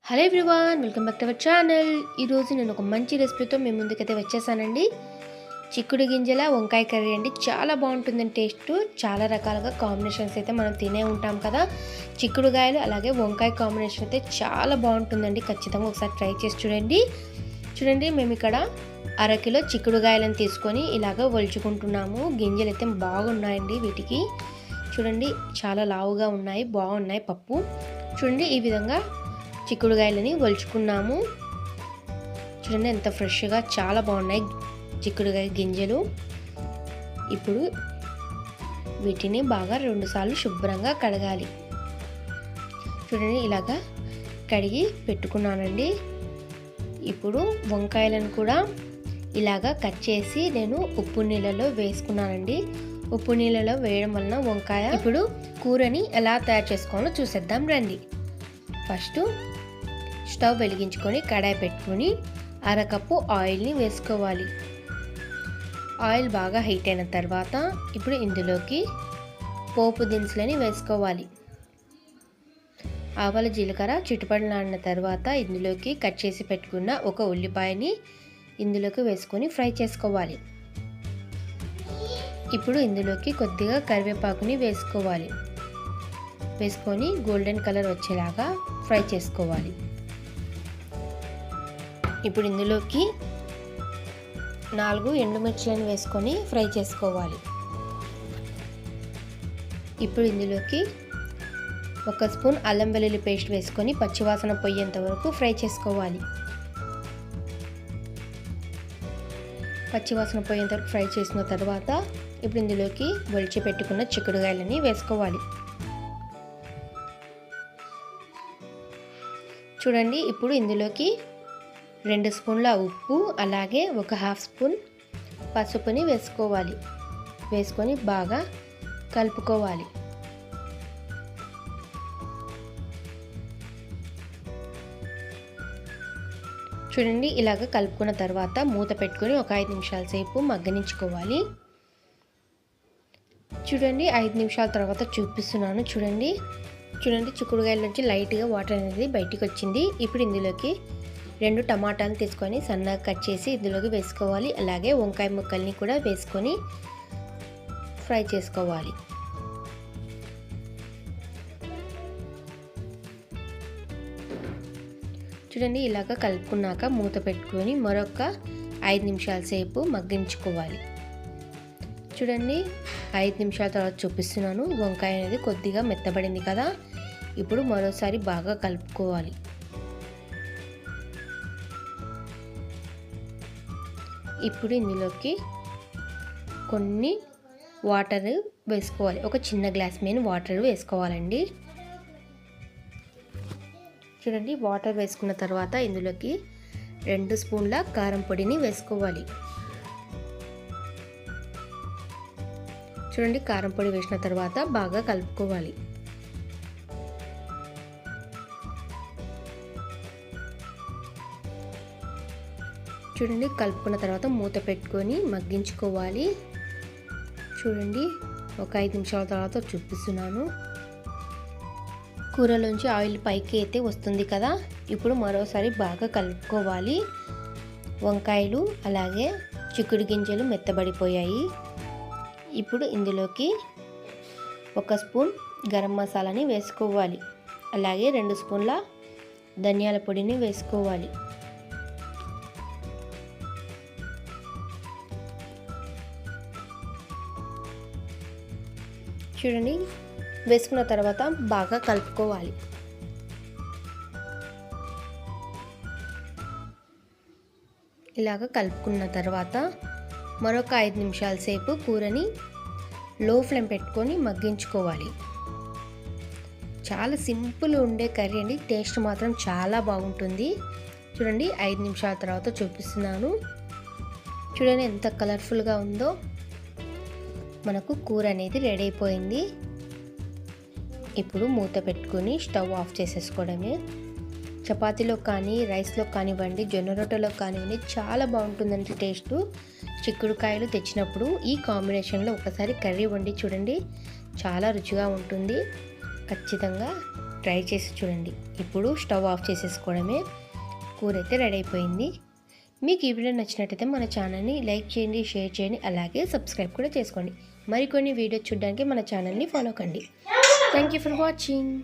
Hello everyone, welcome back to our channel. ఈరోజు నేను ఒక మంచి రెసిపీతో మీ ముందుకైతే వచ్చేసానండి. చిక్కుడు గింజల వంకాయ కర్రీ అండి. చాలా బాగుంటుందండి. టేస్ట్ చాలా రకాలుగా కాంబినేషన్స్ అయితే మనం తినే ఉంటాం కదా. చిక్కుడుగాయలు అలాగే వంకాయ కాంబినేషన్ అయితే చాలా బాగుంటుందండి. ఖచ్చితంగా ఒకసారి ట్రై చేసి చూడండి. మేము ఇక్కడ అరకిలో చిక్కుడుగాయలను తీసుకొని ఇలాగ ఒలుచుకుంటున్నాము. గింజలు అయితే బాగున్నాయండి. వీటికి చూడండి, చాలా లావుగా ఉన్నాయి, బాగున్నాయి. పప్పు చూడండి, ఈ విధంగా చిక్కుడుగాయలని ఒలుచుకున్నాము. చూడండి ఎంత ఫ్రెష్గా, చాలా బాగున్నాయి చిక్కుడుగాయ గింజలు. ఇప్పుడు వీటిని బాగా 2 సార్లు శుభ్రంగా కడగాలి. చూడండి, ఇలాగా కడిగి పెట్టుకున్నానండి. ఇప్పుడు వంకాయలను కూడా ఇలాగా కట్ చేసి నేను ఉప్పు నీళ్ళలో వేసుకున్నానండి. ఉప్పు నీళ్ళలో వేయడం వలన వంకాయ ఇప్పుడు కూరని ఎలా తయారు చేసుకోవాలో చూసేద్దాం రండి. ఫస్ట్ స్టవ్ వెలిగించుకొని కడాయి పెట్టుకొని అరకప్పు ఆయిల్ని వేసుకోవాలి. ఆయిల్ బాగా హీట్ అయిన తర్వాత ఇప్పుడు ఇందులోకి పోపు దినుసులని వేసుకోవాలి. ఆవాల జీలకర్ర చిటుపటలాడిన తర్వాత ఇందులోకి కట్ చేసి పెట్టుకున్న ఒక ఉల్లిపాయని ఇందులోకి వేసుకొని ఫ్రై చేసుకోవాలి. ఇప్పుడు ఇందులోకి కొద్దిగా కరివేపాకుని వేసుకొని గోల్డెన్ కలర్ వచ్చేలాగా ఫ్రై చేసుకోవాలి. ఇప్పుడు ఇందులోకి 4 ఎండుమిర్చిలను వేసుకొని ఫ్రై చేసుకోవాలి. ఇప్పుడు ఇందులోకి 1 స్పూన్ అల్లం వెల్లుల్లి పేస్ట్ వేసుకొని పచ్చివాసన పోయేంత వరకు ఫ్రై చేసుకోవాలి. పచ్చివాసన పోయేంత వరకు ఫ్రై చేసిన తర్వాత ఇప్పుడు ఇందులోకి ఒలిచి పెట్టుకున్న చిక్కుడుగాయలని వేసుకోవాలి. చూడండి, ఇప్పుడు ఇందులోకి 2 స్పూన్ల ఉప్పు అలాగే 1/2 స్పూన్ పసుపుని వేసుకొని బాగా కలుపుకోవాలి. చూడండి, ఇలాగ కలుపుకున్న తర్వాత మూత పెట్టుకొని ఒక 5 నిమిషాల సేపు మగ్గనించుకోవాలి. చూడండి, 5 నిమిషాల తర్వాత చూపిస్తున్నాను. చూడండి, చిక్కుడుగాయల నుంచి లైట్గా వాటర్ అనేది బయటికి వచ్చింది. ఇప్పుడు ఇందులోకి 2 టమాటాలు తీసుకొని సన్నగా కట్ చేసి ఇందులోకి వేసుకోవాలి. అలాగే వంకాయ ముక్కల్ని కూడా వేసుకొని ఫ్రై చేసుకోవాలి. చూడండి, ఇలాగ కలుపుకున్నాక మూత పెట్టుకొని మరొక 5 నిమిషాల సేపు మగ్గించుకోవాలి. చూడండి, 5 నిమిషాల తర్వాత చూపిస్తున్నాను. వంకాయ అనేది కొద్దిగా మెత్తబడింది కదా. ఇప్పుడు మరోసారి బాగా కలుపుకోవాలి. ఇప్పుడు ఇందులోకి కొన్ని వాటర్ వేసుకోవాలి. ఒక చిన్న గ్లాస్ మీద వాటర్ వేసుకోవాలండి. చూడండి, వాటర్ వేసుకున్న తర్వాత ఇందులోకి 2 స్పూన్ల కారం పొడిని వేసుకోవాలి. చూడండి, కారం పొడి వేసిన తర్వాత బాగా కలుపుకోవాలి. చూడండి, కలుపుకున్న తర్వాత మూత పెట్టుకొని మగ్గించుకోవాలి. చూడండి, ఒక 5 నిమిషాల తర్వాత చూపిస్తున్నాను. కూరలోంచి ఆయిల్ పైకి అయితే వస్తుంది కదా. ఇప్పుడు మరోసారి బాగా కలుపుకోవాలి. వంకాయలు అలాగే చిక్కుడు గింజలు మెత్తబడిపోయాయి. ఇప్పుడు ఇందులోకి 1 స్పూన్ గరం మసాలాని వేసుకోవాలి. అలాగే 2 స్పూన్ల ధనియాల పొడిని వేసుకోవాలి. చూడండి, వేసుకున్న తర్వాత బాగా కలుపుకోవాలి. ఇలాగ కలుపుకున్న తర్వాత మరొక 5 నిమిషాల సేపు కూరని లో ఫ్లేమ్ పెట్టుకొని మగ్గించుకోవాలి. చాలా సింపుల్ ఉండే కర్రీ అండి. టేస్ట్ మాత్రం చాలా బాగుంటుంది. చూడండి, 5 నిమిషాల తర్వాత చూపిస్తున్నాను. చూడండి ఎంత కలర్ఫుల్గా ఉందో. మనకు కూర అనేది రెడీ అయిపోయింది. ఇప్పుడు మూత పెట్టుకొని స్టవ్ ఆఫ్ చేసేసుకోవడమే. చపాతీలో కానీ రైస్లో కానివ్వండి, జొన్న రొట్టెలో కానివ్వండి, చాలా బాగుంటుందండి టేస్ట్. చిక్కుడుకాయలు తెచ్చినప్పుడు ఈ కాంబినేషన్లో ఒకసారి కర్రీ వండి చూడండి, చాలా రుచిగా ఉంటుంది. ఖచ్చితంగా ట్రై చేసి చూడండి. ఇప్పుడు స్టవ్ ఆఫ్ చేసేసుకోవడమే. కూర అయితే రెడీ అయిపోయింది. మీకు ఈ వీడియో నచ్చినట్టయితే మన ఛానల్ని లైక్ చేయండి, షేర్ చేయండి, అలాగే సబ్స్క్రైబ్ కూడా చేసుకోండి. మరికొన్ని వీడియోస్ చూడడానికి మన ఛానల్ని ఫాలో కండి. Thank you for watching.